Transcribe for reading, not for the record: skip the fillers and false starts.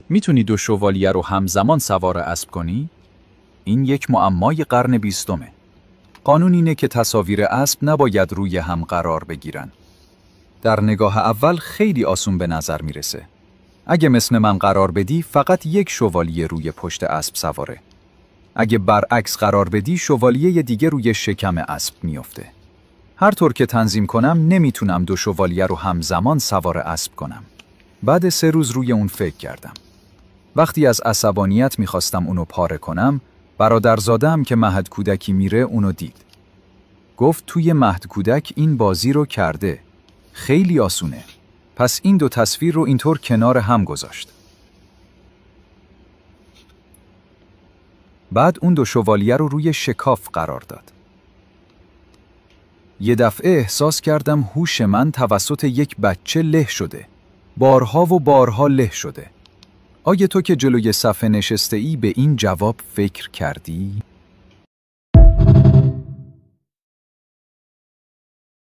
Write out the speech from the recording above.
میتونی دو شوالیه رو همزمان سوار اسب کنی؟ این یک معمای قرن 20. قانون اینه که تصاویر اسب نباید روی هم قرار بگیرن. در نگاه اول خیلی آسون به نظر میرسه. اگه مثل من قرار بدی فقط یک شوالیه روی پشت اسب سواره. اگه برعکس قرار بدی شوالیه دیگه روی شکم اسب میفته. هر طور که تنظیم کنم نمیتونم دو شوالیه رو همزمان سوار اسب کنم. بعد 3 روز روی اون فکر کردم. وقتی از عصبانیت میخواستم اونو پاره کنم، برادرزاده‌ام که مهد کودکی میره اونو دید. گفت توی مهد کودک این بازی رو کرده. خیلی آسونه. پس این 2 تصویر رو اینطور کنار هم گذاشت. بعد اون 2 شوالیه رو روی شکاف قرار داد. یه دفعه احساس کردم هوش من توسط یک بچه له شده. بارها و بارها له شده. آیا تو که جلوی صفحه نشسته ای به این جواب فکر کردی؟